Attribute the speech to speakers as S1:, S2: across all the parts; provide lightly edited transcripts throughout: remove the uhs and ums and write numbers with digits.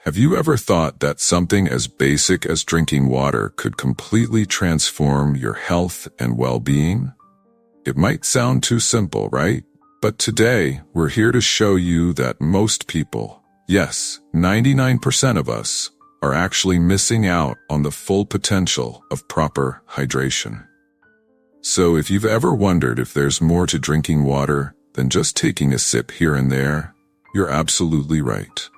S1: Have you ever thought that something as basic as drinking water could completely transform your health and well-being? It might sound too simple, right? But today, we're here to show you that most people, yes, 99% of us, are actually missing out on the full potential of proper hydration. So if you've ever wondered if there's more to drinking water than just taking a sip here and there, you're absolutely right.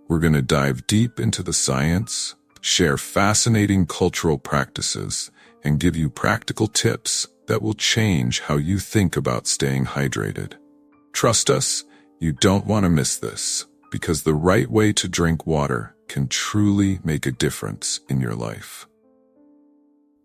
S1: We're going to dive deep into the science, share fascinating cultural practices, and give you practical tips that will change how you think about staying hydrated. Trust us, you don't want to miss this, because the right way to drink water can truly make a difference in your life.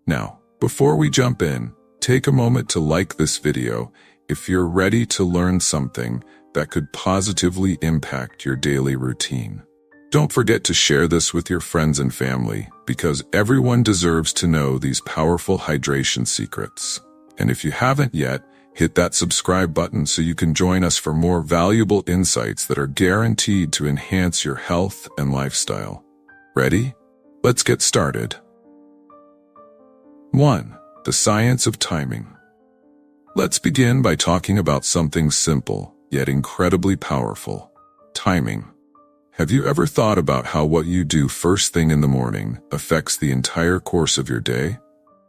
S1: Now, before we jump in, take a moment to like this video if you're ready to learn something that could positively impact your daily routine. Don't forget to share this with your friends and family, because everyone deserves to know these powerful hydration secrets. And if you haven't yet, hit that subscribe button so you can join us for more valuable insights that are guaranteed to enhance your health and lifestyle. Ready? Let's get started. 1. The science of timing. Let's begin by talking about something simple, yet incredibly powerful: timing. Have you ever thought about how what you do first thing in the morning affects the entire course of your day?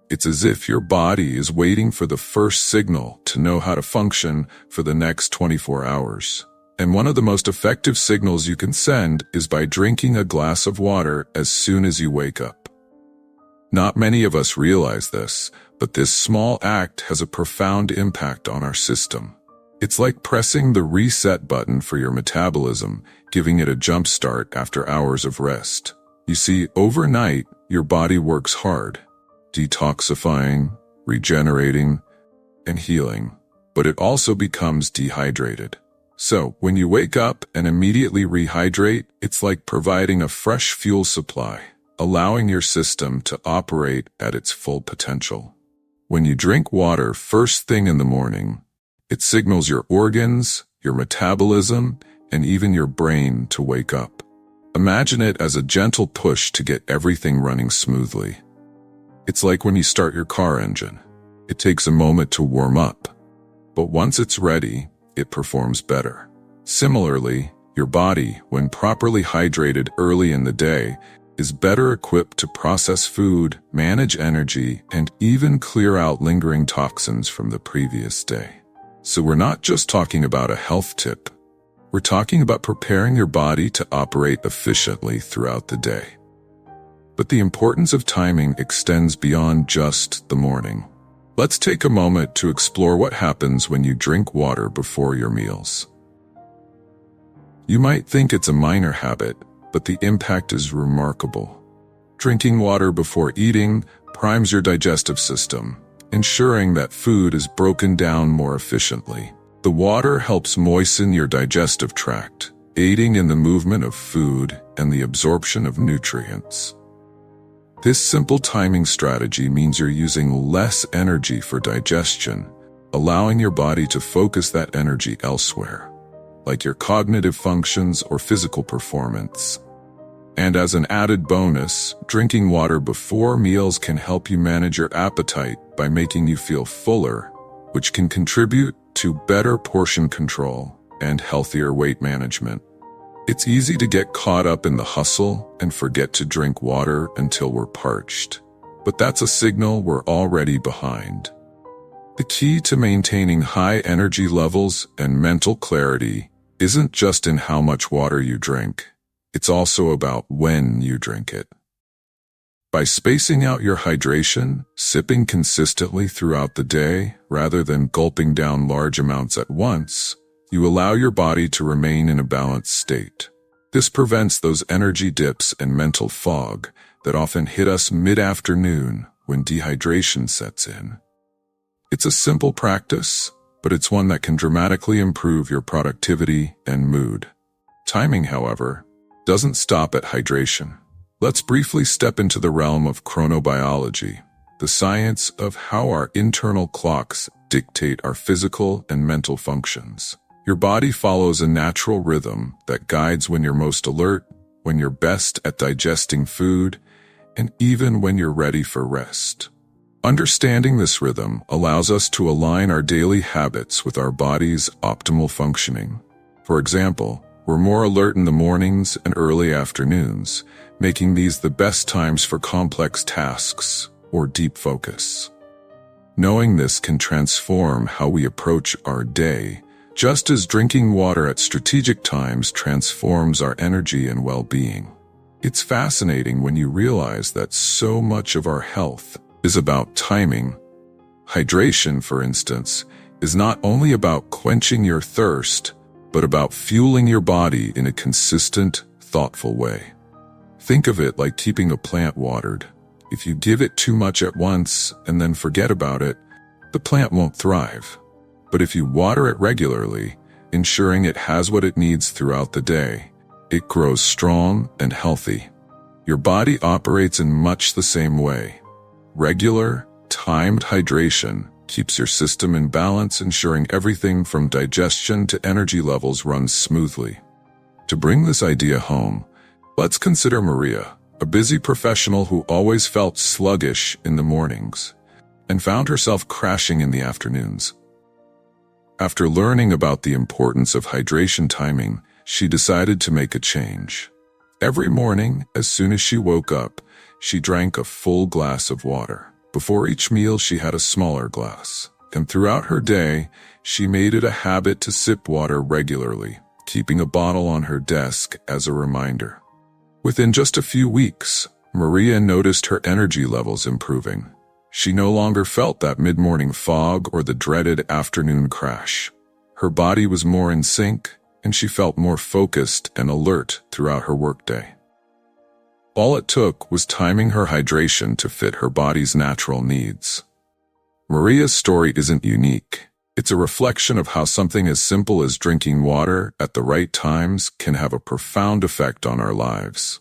S1: It's as if your body is waiting for the first signal to know how to function for the next 24 hours. And one of the most effective signals you can send is by drinking a glass of water as soon as you wake up. Not many of us realize this, but this small act has a profound impact on our system. It's like pressing the reset button for your metabolism, giving it a jump start after hours of rest. You see, overnight, your body works hard, detoxifying, regenerating, and healing, but it also becomes dehydrated. So, when you wake up and immediately rehydrate, it's like providing a fresh fuel supply, allowing your system to operate at its full potential. When you drink water first thing in the morning, it signals your organs, your metabolism, and even your brain to wake up. Imagine it as a gentle push to get everything running smoothly. It's like when you start your car engine. It takes a moment to warm up, but once it's ready, it performs better. Similarly, your body, when properly hydrated early in the day, is better equipped to process food, manage energy, and even clear out lingering toxins from the previous day. So we're not just talking about a health tip. We're talking about preparing your body to operate efficiently throughout the day. But the importance of timing extends beyond just the morning. Let's take a moment to explore what happens when you drink water before your meals. You might think it's a minor habit, but the impact is remarkable. Drinking water before eating primes your digestive system, ensuring that food is broken down more efficiently. The water helps moisten your digestive tract, aiding in the movement of food and the absorption of nutrients. This simple timing strategy means you're using less energy for digestion, allowing your body to focus that energy elsewhere, like your cognitive functions or physical performance. And as an added bonus, drinking water before meals can help you manage your appetite by making you feel fuller, which can contribute to better portion control and healthier weight management. It's easy to get caught up in the hustle and forget to drink water until we're parched, but that's a signal we're already behind. The key to maintaining high energy levels and mental clarity isn't just in how much water you drink. It's also about when you drink it. By spacing out your hydration, sipping consistently throughout the day, rather than gulping down large amounts at once, you allow your body to remain in a balanced state. This prevents those energy dips and mental fog that often hit us mid-afternoon when dehydration sets in. It's a simple practice, but it's one that can dramatically improve your productivity and mood. Timing, however, doesn't stop at hydration. Let's briefly step into the realm of chronobiology, the science of how our internal clocks dictate our physical and mental functions. Your body follows a natural rhythm that guides when you're most alert, when you're best at digesting food, and even when you're ready for rest. Understanding this rhythm allows us to align our daily habits with our body's optimal functioning. For example, we're more alert in the mornings and early afternoons, making these the best times for complex tasks or deep focus. Knowing this can transform how we approach our day, just as drinking water at strategic times transforms our energy and well-being. It's fascinating when you realize that so much of our health is about timing. Hydration, for instance, is not only about quenching your thirst, but about fueling your body in a consistent, thoughtful way. Think of it like keeping a plant watered. If you give it too much at once and then forget about it, the plant won't thrive. But if you water it regularly, ensuring it has what it needs throughout the day, it grows strong and healthy. Your body operates in much the same way. Regular, timed hydration keeps your system in balance, ensuring everything from digestion to energy levels runs smoothly. To bring this idea home, let's consider Maria, a busy professional who always felt sluggish in the mornings and found herself crashing in the afternoons. After learning about the importance of hydration timing, she decided to make a change. Every morning, as soon as she woke up, she drank a full glass of water. Before each meal, she had a smaller glass. And throughout her day, she made it a habit to sip water regularly, keeping a bottle on her desk as a reminder. Within just a few weeks, Maria noticed her energy levels improving. She no longer felt that mid-morning fog or the dreaded afternoon crash. Her body was more in sync, and she felt more focused and alert throughout her workday. All it took was timing her hydration to fit her body's natural needs. Maria's story isn't unique. It's a reflection of how something as simple as drinking water at the right times can have a profound effect on our lives.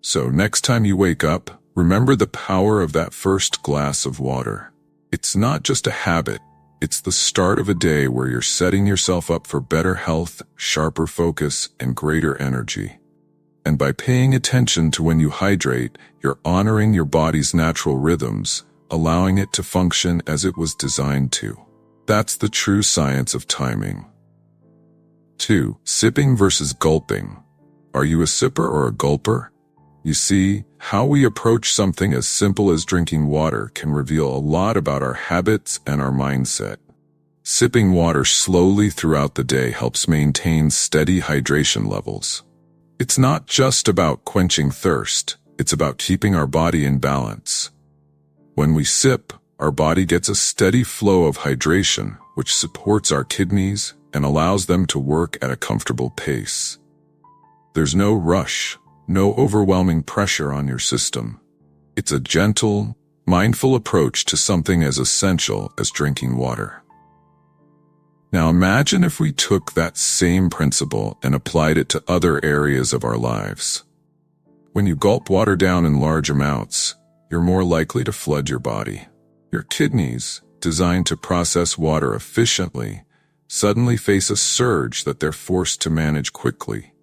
S1: So next time you wake up, remember the power of that first glass of water. It's not just a habit. It's the start of a day where you're setting yourself up for better health, sharper focus, and greater energy. And by paying attention to when you hydrate, you're honoring your body's natural rhythms, allowing it to function as it was designed to. That's the true science of timing. 2. Sipping versus gulping. Are you a sipper or a gulper? You see, how we approach something as simple as drinking water can reveal a lot about our habits and our mindset. Sipping water slowly throughout the day helps maintain steady hydration levels. It's not just about quenching thirst, it's about keeping our body in balance. When we sip, our body gets a steady flow of hydration, which supports our kidneys and allows them to work at a comfortable pace. There's no rush, no overwhelming pressure on your system. It's a gentle, mindful approach to something as essential as drinking water. Now imagine if we took that same principle and applied it to other areas of our lives. When you gulp water down in large amounts, you're more likely to flood your body. Your kidneys, designed to process water efficiently, suddenly face a surge that they're forced to manage quickly.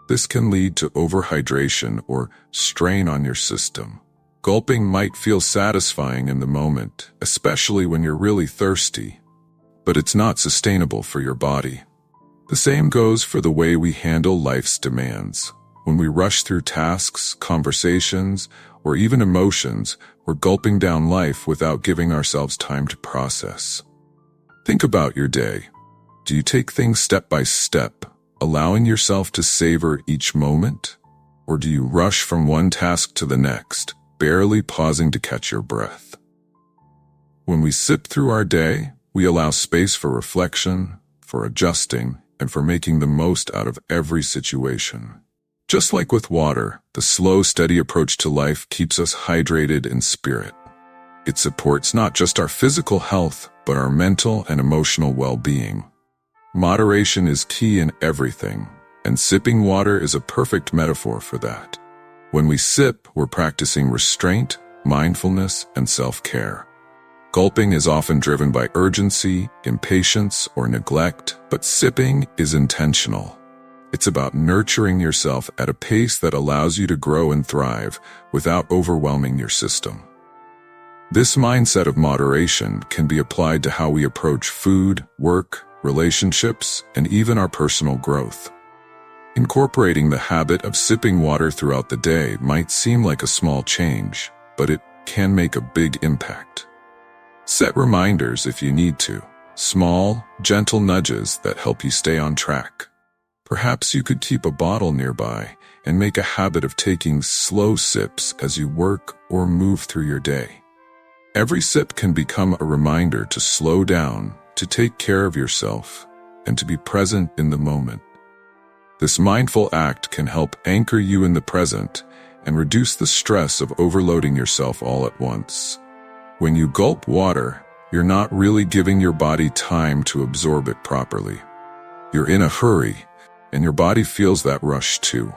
S1: This can lead to overhydration or strain on your system. Gulping might feel satisfying in the moment, especially when you're really thirsty, but it's not sustainable for your body. The same goes for the way we handle life's demands. When we rush through tasks, conversations, or even emotions, we're gulping down life without giving ourselves time to process. Think about your day. Do you take things step by step, allowing yourself to savor each moment? Or do you rush from one task to the next, barely pausing to catch your breath? When we sip through our day, we allow space for reflection, for adjusting, and for making the most out of every situation. Just like with water, the slow, steady approach to life keeps us hydrated in spirit. It supports not just our physical health, but our mental and emotional well-being. Moderation is key in everything, and sipping water is a perfect metaphor for that. When we sip, we're practicing restraint, mindfulness, and self-care. Gulping is often driven by urgency, impatience, or neglect, but sipping is intentional. It's about nurturing yourself at a pace that allows you to grow and thrive without overwhelming your system. This mindset of moderation can be applied to how we approach food, work, relationships, and even our personal growth. Incorporating the habit of sipping water throughout the day might seem like a small change, but it can make a big impact. Set reminders if you need to, small, gentle nudges that help you stay on track. Perhaps you could keep a bottle nearby and make a habit of taking slow sips as you work or move through your day. Every sip can become a reminder to slow down, to take care of yourself, and to be present in the moment. This mindful act can help anchor you in the present and reduce the stress of overloading yourself all at once. When you gulp water, you're not really giving your body time to absorb it properly. You're in a hurry, and your body feels that rush too.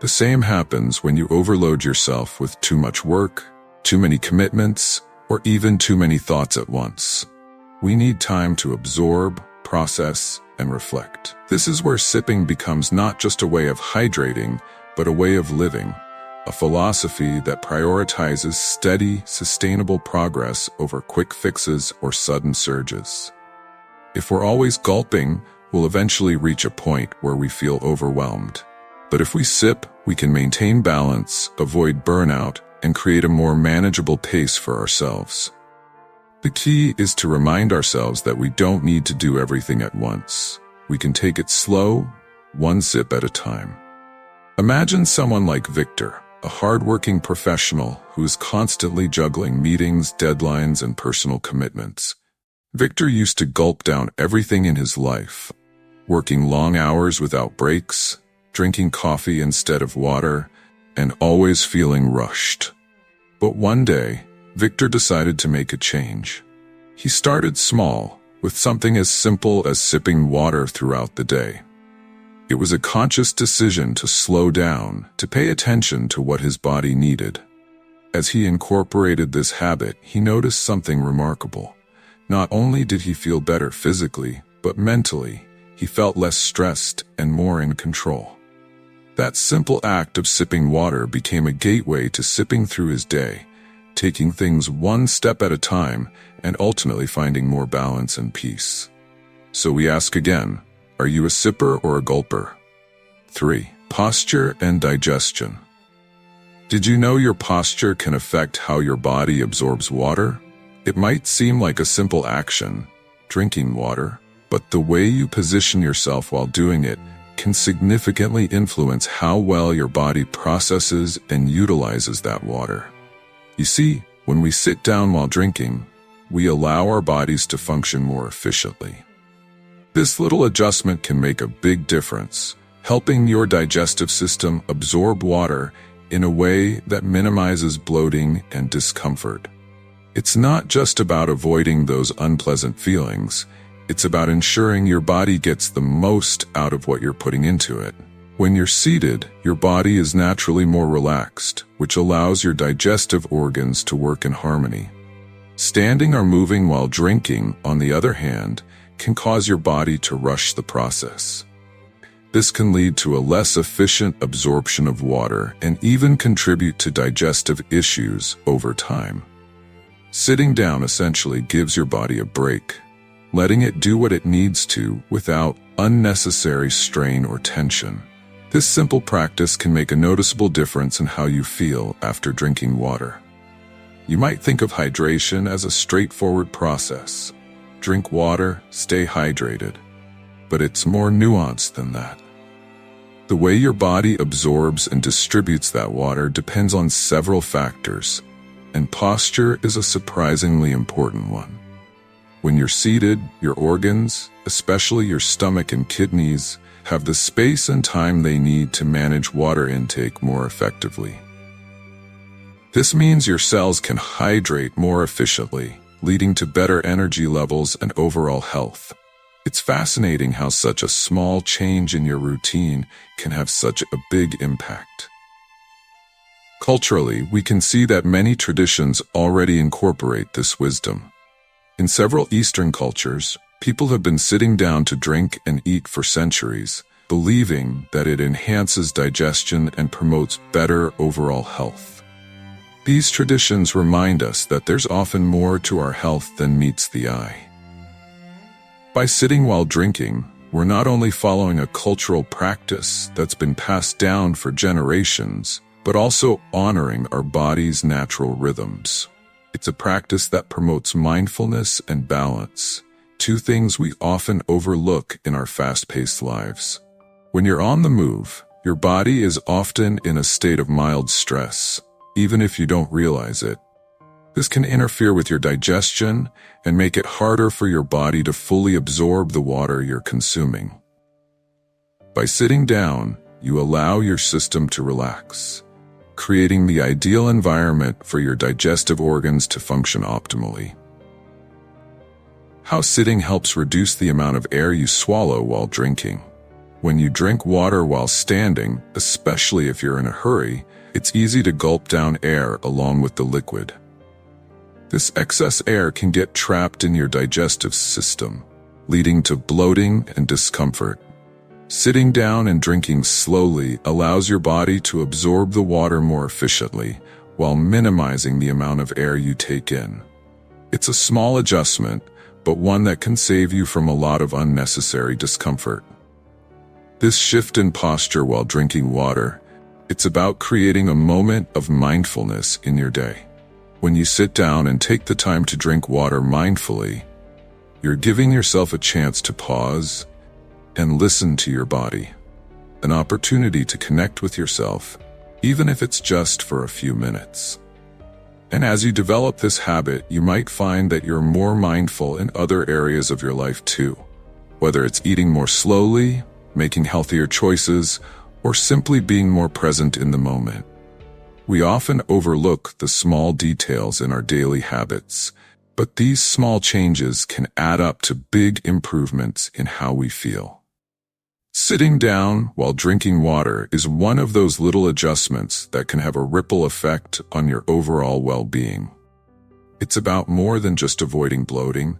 S1: The same happens when you overload yourself with too much work, too many commitments, or even too many thoughts at once. We need time to absorb, process, and reflect. This is where sipping becomes not just a way of hydrating, but a way of living, a philosophy that prioritizes steady, sustainable progress over quick fixes or sudden surges. If we're always gulping, we'll eventually reach a point where we feel overwhelmed. But if we sip, we can maintain balance, avoid burnout, and create a more manageable pace for ourselves. The key is to remind ourselves that we don't need to do everything at once. We can take it slow, one sip at a time. Imagine someone like Victor, a hardworking professional who is constantly juggling meetings, deadlines, and personal commitments. Victor used to gulp down everything in his life, working long hours without breaks, drinking coffee instead of water, and always feeling rushed. But one day, Victor decided to make a change. He started small, with something as simple as sipping water throughout the day. It was a conscious decision to slow down, to pay attention to what his body needed. As he incorporated this habit, he noticed something remarkable. Not only did he feel better physically, but mentally, he felt less stressed and more in control. That simple act of sipping water became a gateway to sipping through his day, taking things one step at a time and ultimately finding more balance and peace. So we ask again, are you a sipper or a gulper? 3. Posture and digestion. Did you know your posture can affect how your body absorbs water? It might seem like a simple action, drinking water, but the way you position yourself while doing it can significantly influence how well your body processes and utilizes that water. You see, when we sit down while drinking, we allow our bodies to function more efficiently. This little adjustment can make a big difference, helping your digestive system absorb water in a way that minimizes bloating and discomfort. It's not just about avoiding those unpleasant feelings. It's about ensuring your body gets the most out of what you're putting into it. When you're seated, your body is naturally more relaxed, which allows your digestive organs to work in harmony. Standing or moving while drinking, on the other hand, can cause your body to rush the process. This can lead to a less efficient absorption of water and even contribute to digestive issues over time. Sitting down essentially gives your body a break, letting it do what it needs to without unnecessary strain or tension. This simple practice can make a noticeable difference in how you feel after drinking water. You might think of hydration as a straightforward process. Drink water, stay hydrated. But it's more nuanced than that. The way your body absorbs and distributes that water depends on several factors, and posture is a surprisingly important one. When you're seated, your organs, especially your stomach and kidneys, have the space and time they need to manage water intake more effectively. This means your cells can hydrate more efficiently, leading to better energy levels and overall health. It's fascinating how such a small change in your routine can have such a big impact. Culturally, we can see that many traditions already incorporate this wisdom. In several Eastern cultures, people have been sitting down to drink and eat for centuries, believing that it enhances digestion and promotes better overall health. These traditions remind us that there's often more to our health than meets the eye. By sitting while drinking, we're not only following a cultural practice that's been passed down for generations, but also honoring our body's natural rhythms. It's a practice that promotes mindfulness and balance, two things we often overlook in our fast-paced lives. When you're on the move, your body is often in a state of mild stress, even if you don't realize it. This can interfere with your digestion and make it harder for your body to fully absorb the water you're consuming. By sitting down, you allow your system to relax, creating the ideal environment for your digestive organs to function optimally. How sitting helps reduce the amount of air you swallow while drinking. When you drink water while standing, especially if you're in a hurry, it's easy to gulp down air along with the liquid. This excess air can get trapped in your digestive system, leading to bloating and discomfort. Sitting down and drinking slowly allows your body to absorb the water more efficiently, while minimizing the amount of air you take in. It's a small adjustment, but one that can save you from a lot of unnecessary discomfort. This shift in posture while drinking water, it's about creating a moment of mindfulness in your day. When you sit down and take the time to drink water mindfully, you're giving yourself a chance to pause and listen to your body, an opportunity to connect with yourself, even if it's just for a few minutes. And as you develop this habit, you might find that you're more mindful in other areas of your life too, whether it's eating more slowly, making healthier choices, or simply being more present in the moment. We often overlook the small details in our daily habits, but these small changes can add up to big improvements in how we feel. Sitting down while drinking water is one of those little adjustments that can have a ripple effect on your overall well-being. It's about more than just avoiding bloating.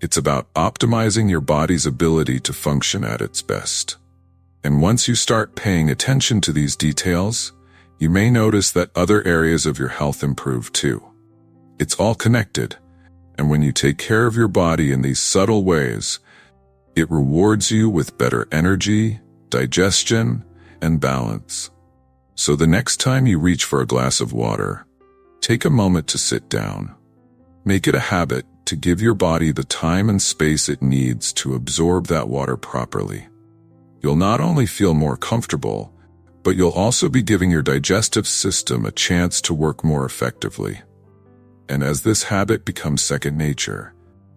S1: It's about optimizing your body's ability to function at its best. And once you start paying attention to these details, you may notice that other areas of your health improve too. It's all connected, and when you take care of your body in these subtle ways, it rewards you with better energy, digestion, and balance. So the next time you reach for a glass of water, take a moment to sit down. Make it a habit to give your body the time and space it needs to absorb that water properly. You'll not only feel more comfortable, but you'll also be giving your digestive system a chance to work more effectively. And as this habit becomes second nature,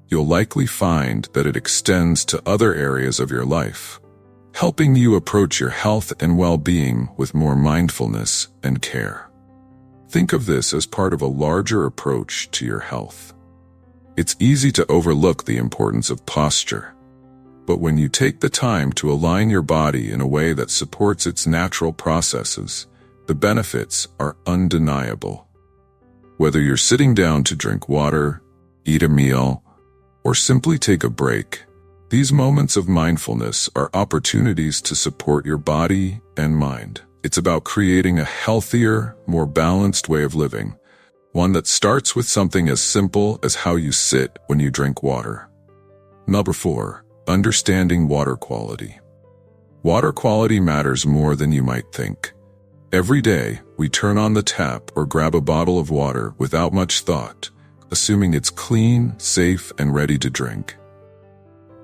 S1: you'll likely find that it extends to other areas of your life, helping you approach your health and well-being with more mindfulness and care. Think of this as part of a larger approach to your health. It's easy to overlook the importance of posture, but when you take the time to align your body in a way that supports its natural processes, the benefits are undeniable. Whether you're sitting down to drink water, eat a meal, or simply take a break, these moments of mindfulness are opportunities to support your body and mind. It's about creating a healthier, more balanced way of living, one that starts with something as simple as how you sit when you drink water. Number 4. Understanding water quality. Water quality matters more than you might think. Every day, we turn on the tap or grab a bottle of water without much thought, assuming it's clean, safe, and ready to drink.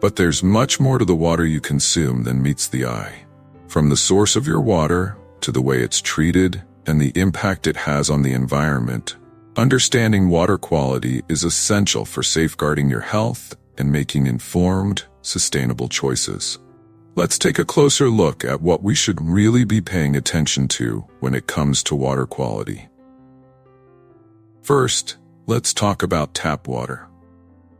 S1: But there's much more to the water you consume than meets the eye. From the source of your water, to the way it's treated, and the impact it has on the environment, understanding water quality is essential for safeguarding your health and making informed, sustainable choices. Let's take a closer look at what we should really be paying attention to when it comes to water quality. First, let's talk about tap water.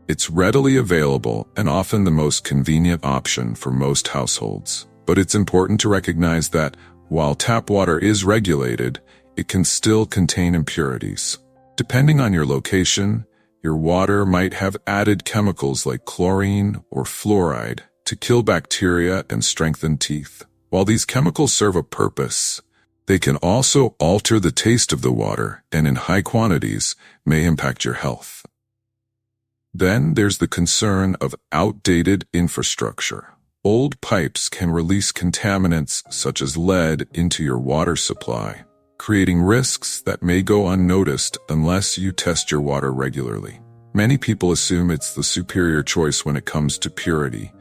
S1: It's readily available and often the most convenient option for most households, but it's important to recognize that while tap water is regulated, it can still contain impurities. Depending on your location, your water might have added chemicals like chlorine or fluoride, to kill bacteria and strengthen teeth. While these chemicals serve a purpose, they can also alter the taste of the water and in high quantities may impact your health. Then there's the concern of outdated infrastructure. Old pipes can release contaminants such as lead into your water supply, creating risks that may go unnoticed unless you test your water regularly. Many people assume it's the superior choice when it comes to purity,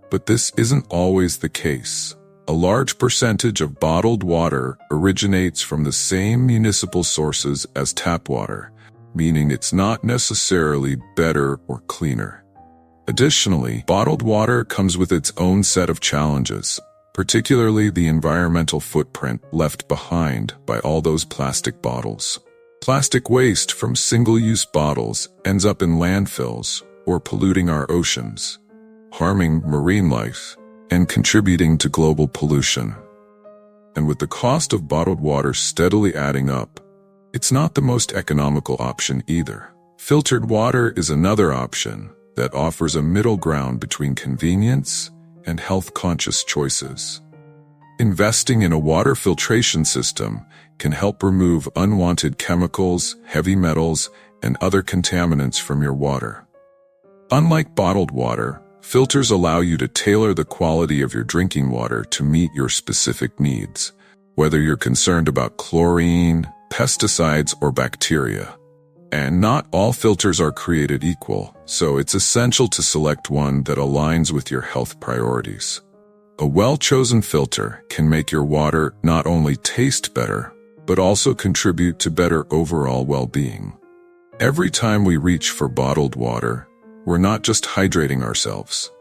S1: but this isn't always the case. A large percentage of bottled water originates from the same municipal sources as tap water, meaning it's not necessarily better or cleaner. Additionally, bottled water comes with its own set of challenges, particularly the environmental footprint left behind by all those plastic bottles. Plastic waste from single-use bottles ends up in landfills or polluting our oceans, harming marine life, and contributing to global pollution. And with the cost of bottled water steadily adding up, it's not the most economical option either. Filtered water is another option that offers a middle ground between convenience and health-conscious choices. Investing in a water filtration system can help remove unwanted chemicals, heavy metals, and other contaminants from your water. Unlike bottled water, filters allow you to tailor the quality of your drinking water to meet your specific needs, whether you're concerned about chlorine, pesticides, or bacteria. And not all filters are created equal, so it's essential to select one that aligns with your health priorities. A well-chosen filter can make your water not only taste better, but also contribute to better overall well-being. Every time we reach for bottled water, we're not just hydrating ourselves.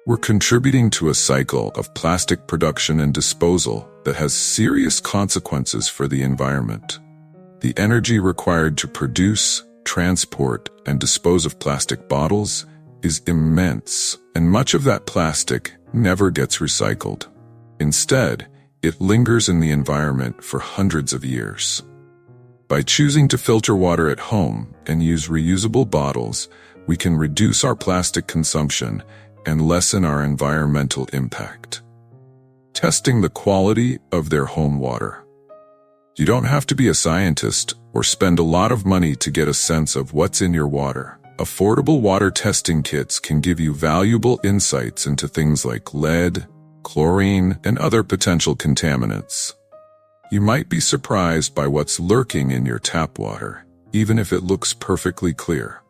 S1: We're contributing to a cycle of plastic production and disposal that has serious consequences for the environment. The energy required to produce, transport, and dispose of plastic bottles is immense, and much of that plastic never gets recycled. Instead, it lingers in the environment for hundreds of years. By choosing to filter water at home and use reusable bottles, we can reduce our plastic consumption and lessen our environmental impact. Testing the quality of their home water. You don't have to be a scientist or spend a lot of money to get a sense of what's in your water. Affordable water testing kits can give you valuable insights into things like lead, chlorine, and other potential contaminants. You might be surprised by what's lurking in your tap water, even if it looks perfectly clear.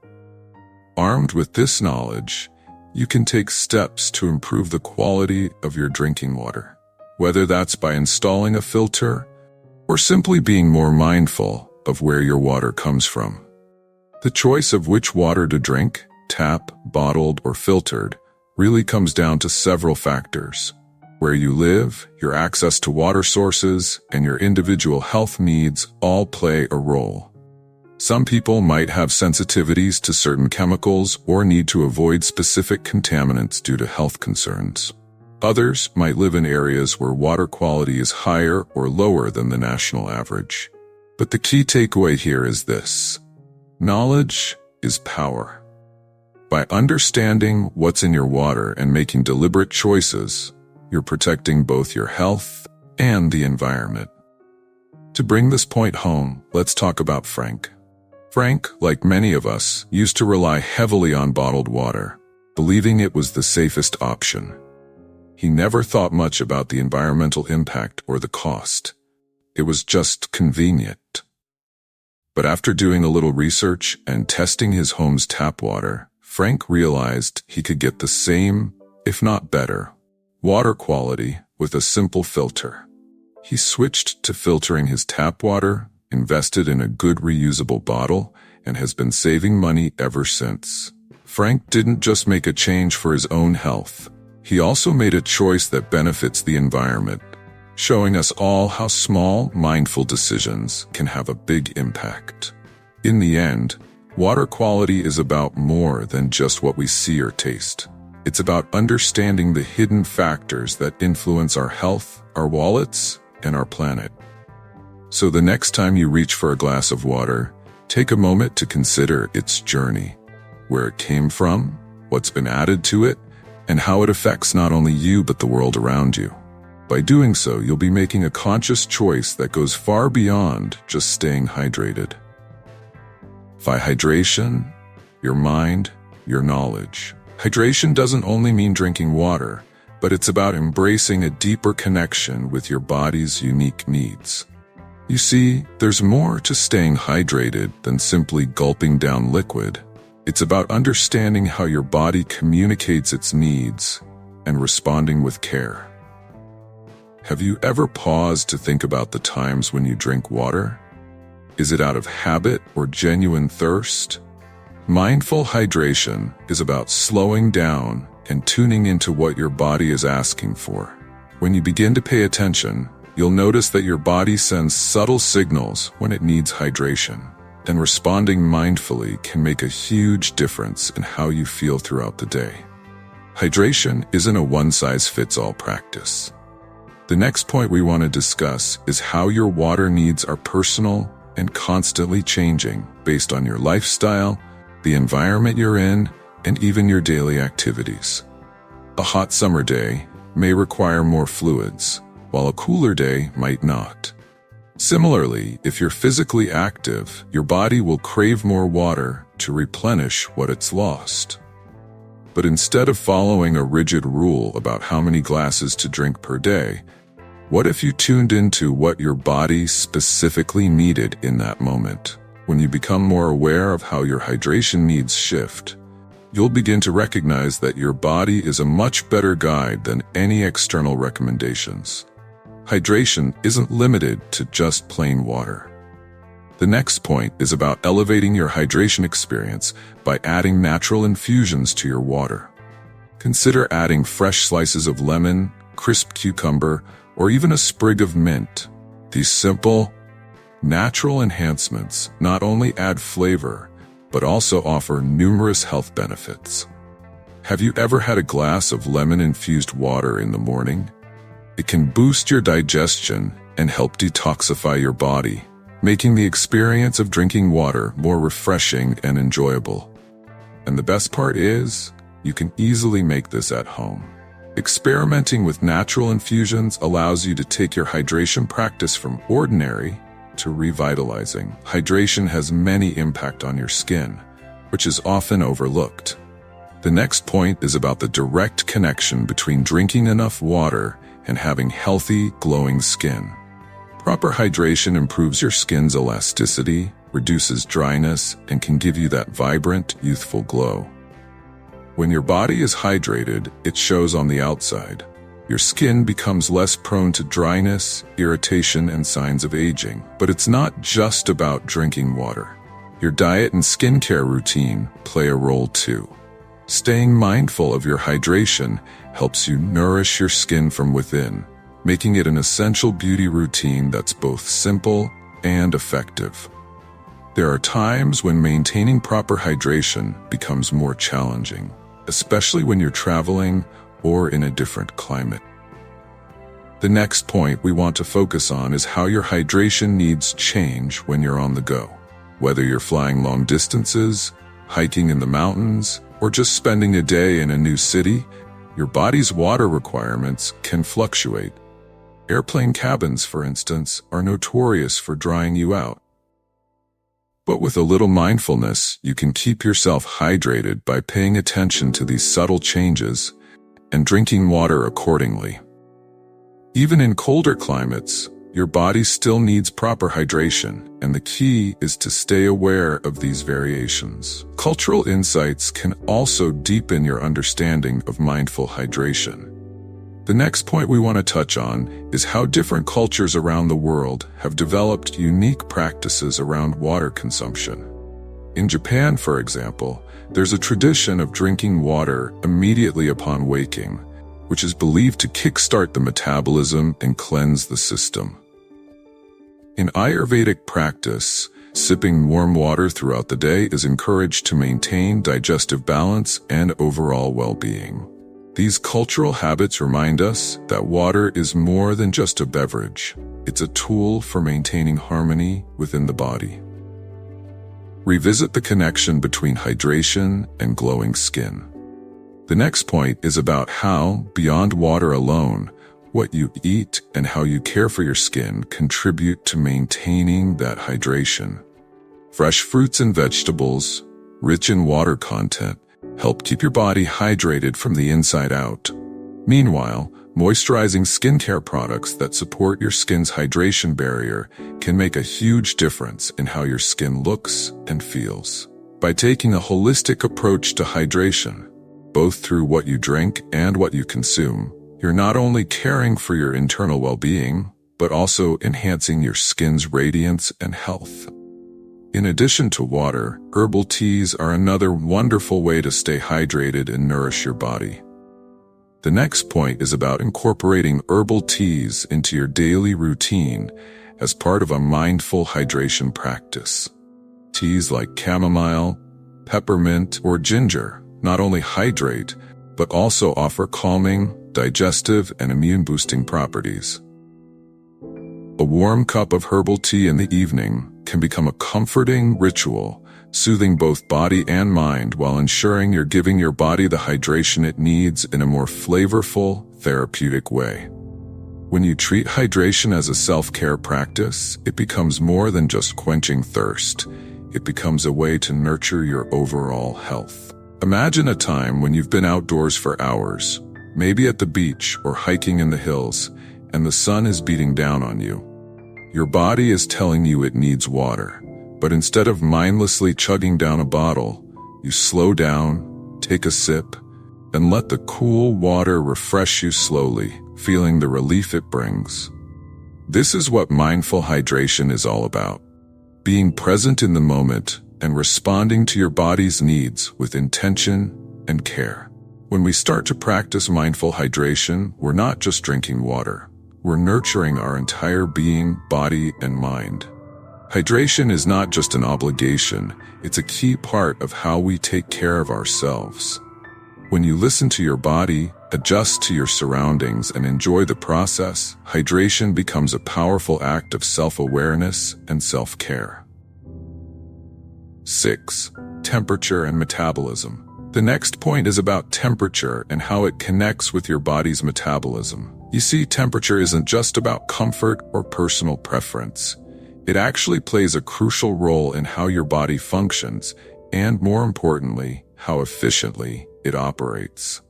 S1: Armed with this knowledge, you can take steps to improve the quality of your drinking water, whether that's by installing a filter or simply being more mindful of where your water comes from. The choice of which water to drink, tap, bottled, or filtered, really comes down to several factors. Where you live, your access to water sources, and your individual health needs all play a role. Some people might have sensitivities to certain chemicals or need to avoid specific contaminants due to health concerns. Others might live in areas where water quality is higher or lower than the national average. But the key takeaway here is this: knowledge is power. By understanding what's in your water and making deliberate choices, you're protecting both your health and the environment. To bring this point home, let's talk about Frank. Frank, like many of us, used to rely heavily on bottled water, believing it was the safest option. He never thought much about the environmental impact or the cost. It was just convenient. But after doing a little research and testing his home's tap water, Frank realized he could get the same, if not better, water quality with a simple filter. He switched to filtering his tap water, invested in a good reusable bottle, and has been saving money ever since. Frank didn't just make a change for his own health. He also made a choice that benefits the environment, showing us all how small, mindful decisions can have a big impact. In the end, water quality is about more than just what we see or taste. It's about understanding the hidden factors that influence our health, our wallets, and our planet. So the next time you reach for a glass of water, take a moment to consider its journey, where it came from, what's been added to it, and how it affects not only you but the world around you. By doing so, you'll be making a conscious choice that goes far beyond just staying hydrated. By hydration, your mind, your knowledge. Hydration doesn't only mean drinking water, but it's about embracing a deeper connection with your body's unique needs. You see, there's more to staying hydrated than simply gulping down liquid. It's about understanding how your body communicates its needs and responding with care. Have you ever paused to think about the times when you drink water? Is it out of habit or genuine thirst? Mindful hydration is about slowing down and tuning into what your body is asking for. When you begin to pay attention, you'll notice that your body sends subtle signals when it needs hydration, and responding mindfully can make a huge difference in how you feel throughout the day. Hydration isn't a one-size-fits-all practice. The next point we want to discuss is how your water needs are personal and constantly changing based on your lifestyle, the environment you're in, and even your daily activities. A hot summer day may require more fluids, while a cooler day might not. Similarly, if you're physically active, your body will crave more water to replenish what it's lost. But instead of following a rigid rule about how many glasses to drink per day, what if you tuned into what your body specifically needed in that moment? When you become more aware of how your hydration needs shift, you'll begin to recognize that your body is a much better guide than any external recommendations. Hydration isn't limited to just plain water. The next point is about elevating your hydration experience by adding natural infusions to your water. Consider adding fresh slices of lemon, crisp cucumber, or even a sprig of mint. These simple, natural enhancements not only add flavor, but also offer numerous health benefits. Have you ever had a glass of lemon-infused water in the morning? It can boost your digestion and help detoxify your body, making the experience of drinking water more refreshing and enjoyable. And the best part is, you can easily make this at home. Experimenting with natural infusions allows you to take your hydration practice from ordinary to revitalizing. Hydration has many impacts on your skin, which is often overlooked. The next point is about the direct connection between drinking enough water and having healthy, glowing skin. Proper hydration improves your skin's elasticity, reduces dryness, and can give you that vibrant, youthful glow. When your body is hydrated, it shows on the outside. Your skin becomes less prone to dryness, irritation, and signs of aging. But it's not just about drinking water. Your diet and skincare routine play a role too. Staying mindful of your hydration helps you nourish your skin from within, making it an essential beauty routine that's both simple and effective. There are times when maintaining proper hydration becomes more challenging, especially when you're traveling or in a different climate. The next point we want to focus on is how your hydration needs change when you're on the go. Whether you're flying long distances, hiking in the mountains, or just spending a day in a new city, your body's water requirements can fluctuate. Airplane cabins, for instance, are notorious for drying you out. But with a little mindfulness, you can keep yourself hydrated by paying attention to these subtle changes and drinking water accordingly. Even in colder climates, your body still needs proper hydration, and the key is to stay aware of these variations. Cultural insights can also deepen your understanding of mindful hydration. The next point we want to touch on is how different cultures around the world have developed unique practices around water consumption. In Japan, for example, there's a tradition of drinking water immediately upon waking, which is believed to kickstart the metabolism and cleanse the system. In Ayurvedic practice, sipping warm water throughout the day is encouraged to maintain digestive balance and overall well-being. These cultural habits remind us that water is more than just a beverage. It's a tool for maintaining harmony within the body. Revisit the connection between hydration and glowing skin. The next point is about how, beyond water alone, what you eat and how you care for your skin contribute to maintaining that hydration. Fresh fruits and vegetables, rich in water content, help keep your body hydrated from the inside out. Meanwhile, moisturizing skincare products that support your skin's hydration barrier can make a huge difference in how your skin looks and feels. By taking a holistic approach to hydration, both through what you drink and what you consume, you're not only caring for your internal well-being, but also enhancing your skin's radiance and health. In addition to water, herbal teas are another wonderful way to stay hydrated and nourish your body. The next point is about incorporating herbal teas into your daily routine as part of a mindful hydration practice. Teas like chamomile, peppermint, or ginger not only hydrate, but also offer calming, digestive, and immune-boosting properties. A warm cup of herbal tea in the evening can become a comforting ritual, soothing both body and mind while ensuring you're giving your body the hydration it needs in a more flavorful, therapeutic way. When you treat hydration as a self-care practice, it becomes more than just quenching thirst. It becomes a way to nurture your overall health. Imagine a time when you've been outdoors for hours, maybe at the beach or hiking in the hills, and the sun is beating down on you. Your body is telling you it needs water, but instead of mindlessly chugging down a bottle, you slow down, take a sip, and let the cool water refresh you slowly, feeling the relief it brings. This is what mindful hydration is all about. Being present in the moment and responding to your body's needs with intention and care. When we start to practice mindful hydration, we're not just drinking water. We're nurturing our entire being, body, and mind. Hydration is not just an obligation, it's a key part of how we take care of ourselves. When you listen to your body, adjust to your surroundings, and enjoy the process, hydration becomes a powerful act of self-awareness and self-care. 6. Temperature and metabolism. The next point is about temperature and how it connects with your body's metabolism. You see, temperature isn't just about comfort or personal preference. It actually plays a crucial role in how your body functions, and more importantly, how efficiently it operates.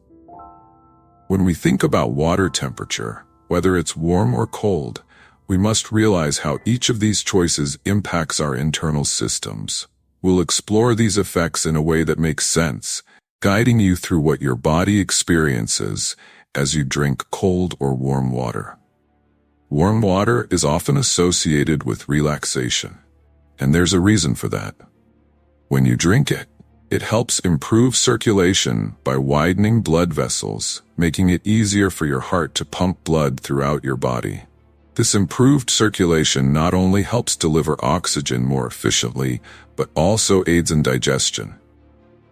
S1: When we think about water temperature, whether it's warm or cold, we must realize how each of these choices impacts our internal systems. We'll explore these effects in a way that makes sense, guiding you through what your body experiences as you drink cold or warm water. Warm water is often associated with relaxation, and there's a reason for that. When you drink it, it helps improve circulation by widening blood vessels, making it easier for your heart to pump blood throughout your body. This improved circulation not only helps deliver oxygen more efficiently, but also aids in digestion.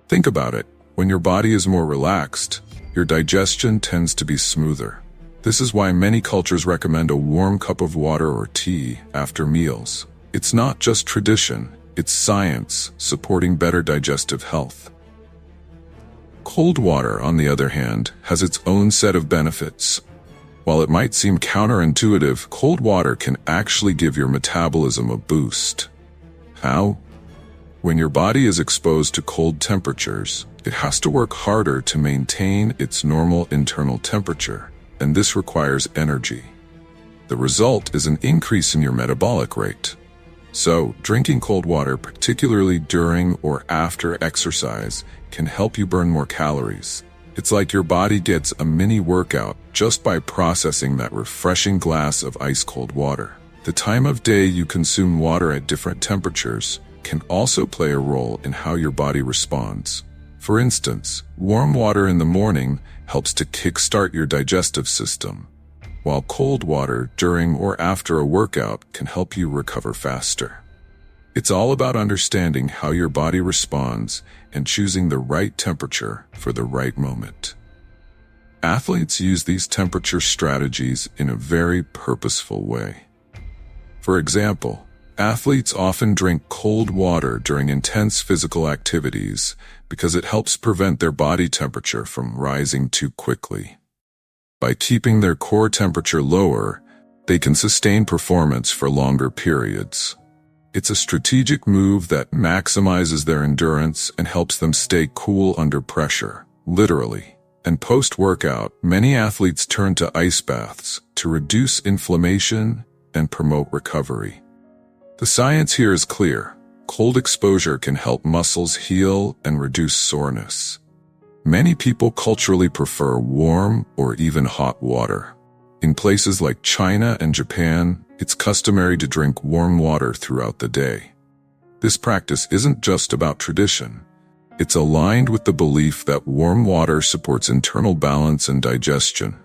S1: Think about it. When your body is more relaxed, your digestion tends to be smoother. This is why many cultures recommend a warm cup of water or tea after meals. It's not just tradition, it's science supporting better digestive health. Cold water, on the other hand, has its own set of benefits. While it might seem counterintuitive, cold water can actually give your metabolism a boost. How? When your body is exposed to cold temperatures, it has to work harder to maintain its normal internal temperature, and this requires energy. The result is an increase in your metabolic rate. So, drinking cold water, particularly during or after exercise, can help you burn more calories. It's like your body gets a mini workout just by processing that refreshing glass of ice-cold water. The time of day you consume water at different temperatures can also play a role in how your body responds. For instance, warm water in the morning helps to kickstart your digestive system, while cold water during or after a workout can help you recover faster. It's all about understanding how your body responds and choosing the right temperature for the right moment. Athletes use these temperature strategies in a very purposeful way. For example, Athletes often drink cold water during intense physical activities because it helps prevent their body temperature from rising too quickly. By keeping their core temperature lower, they can sustain performance for longer periods. It's a strategic move that maximizes their endurance and helps them stay cool under pressure, literally. And post-workout, many athletes turn to ice baths to reduce inflammation and promote recovery. The science here is clear. Cold exposure can help muscles heal and reduce soreness. Many people culturally prefer warm or even hot water. In places like China and Japan, it's customary to drink warm water throughout the day. This practice isn't just about tradition. It's aligned with the belief that warm water supports internal balance and digestion.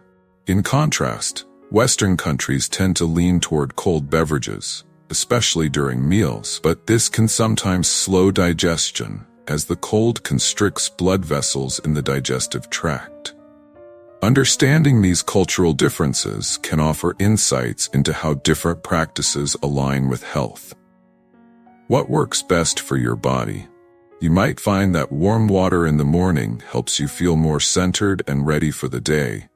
S1: In contrast, Western countries tend to lean toward cold beverages, especially during meals, but this can sometimes slow digestion, as the cold constricts blood vessels in the digestive tract. Understanding these cultural differences can offer insights into how different practices align with health. What works best for your body? You might find that warm water in the morning helps you feel more centered and ready for the day,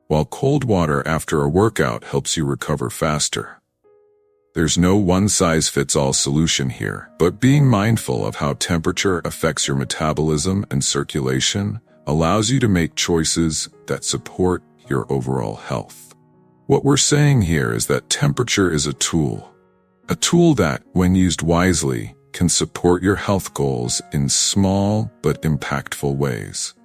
S1: while cold water after a workout helps you recover faster. There's no one-size-fits-all solution here, but being mindful of how temperature affects your metabolism and circulation allows you to make choices that support your overall health. What we're saying here is that temperature is a tool that, when used wisely, can support your health goals in small but impactful ways.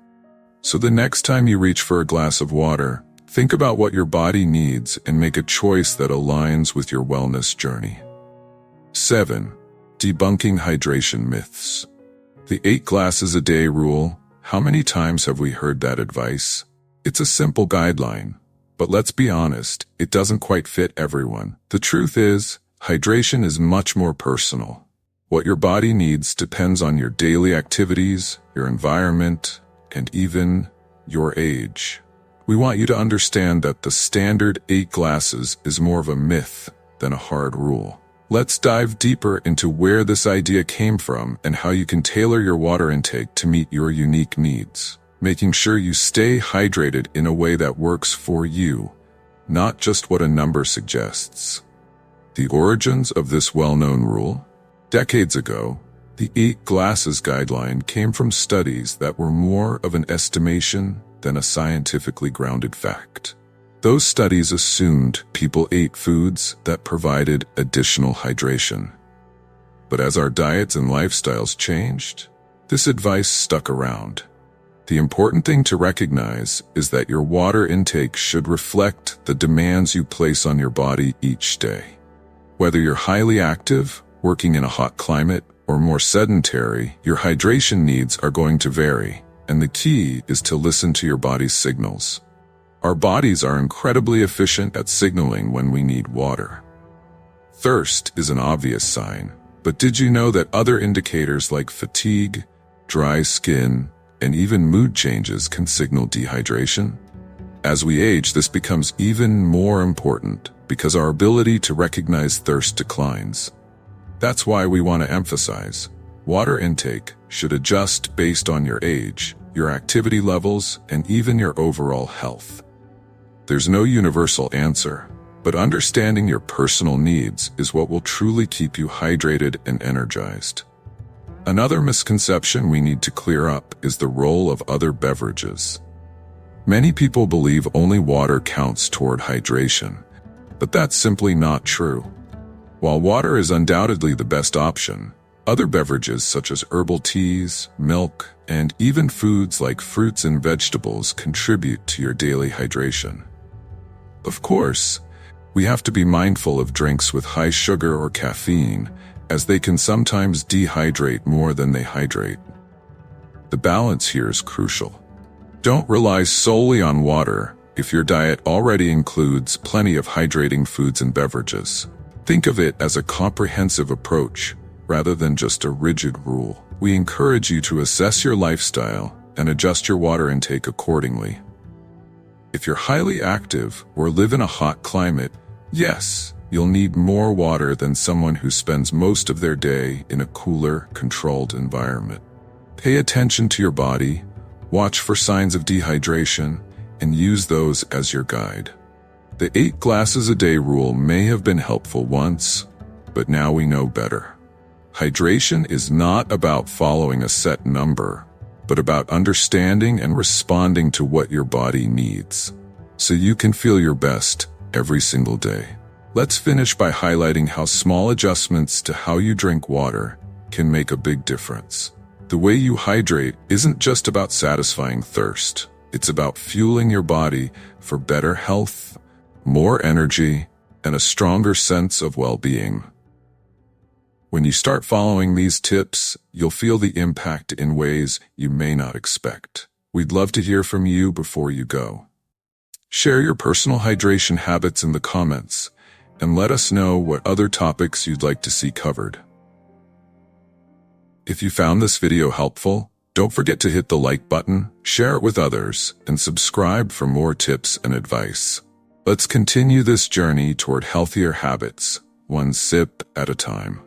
S1: So the next time you reach for a glass of water, think about what your body needs and make a choice that aligns with your wellness journey. 7. Debunking hydration myths. The 8 glasses a day rule. How many times have we heard that advice? It's a simple guideline, but let's be honest, it doesn't quite fit everyone. The truth is, hydration is much more personal. What your body needs depends on your daily activities, your environment, and even your age. We want you to understand that the standard 8 glasses is more of a myth than a hard rule. Let's dive deeper into where this idea came from and how you can tailor your water intake to meet your unique needs, making sure you stay hydrated in a way that works for you, not just what a number suggests. The origins of this well-known rule? Decades ago, the 8 glasses guideline came from studies that were more of an estimation than a scientifically grounded fact. Those studies assumed people ate foods that provided additional hydration. But as our diets and lifestyles changed, this advice stuck around. The important thing to recognize is that your water intake should reflect the demands you place on your body each day. Whether you're highly active, working in a hot climate, or more sedentary, your hydration needs are going to vary. And the key is to listen to your body's signals. Our bodies are incredibly efficient at signaling when we need water. Thirst is an obvious sign, but did you know that other indicators like fatigue, dry skin, and even mood changes can signal dehydration? As we age, this becomes even more important because our ability to recognize thirst declines. That's why we want to emphasize, water intake should adjust based on your age, your activity levels, and even your overall health. There's no universal answer, but understanding your personal needs is what will truly keep you hydrated and energized. Another misconception we need to clear up is the role of other beverages. Many people believe only water counts toward hydration, but that's simply not true. While water is undoubtedly the best option, other beverages such as herbal teas, milk, and even foods like fruits and vegetables contribute to your daily hydration. Of course, we have to be mindful of drinks with high sugar or caffeine, as they can sometimes dehydrate more than they hydrate. The balance here is crucial. Don't rely solely on water if your diet already includes plenty of hydrating foods and beverages. Think of it as a comprehensive approach, rather than just a rigid rule. We encourage you to assess your lifestyle and adjust your water intake accordingly. If you're highly active or live in a hot climate, yes, you'll need more water than someone who spends most of their day in a cooler, controlled environment. Pay attention to your body, watch for signs of dehydration, and use those as your guide. The 8 glasses a day rule may have been helpful once, but now we know better. Hydration is not about following a set number, but about understanding and responding to what your body needs, so you can feel your best every single day. Let's finish by highlighting how small adjustments to how you drink water can make a big difference. The way you hydrate isn't just about satisfying thirst. It's about fueling your body for better health, more energy, and a stronger sense of well-being. When you start following these tips, you'll feel the impact in ways you may not expect. We'd love to hear from you before you go. Share your personal hydration habits in the comments, and let us know what other topics you'd like to see covered. If you found this video helpful, don't forget to hit the like button, share it with others, and subscribe for more tips and advice. Let's continue this journey toward healthier habits, one sip at a time.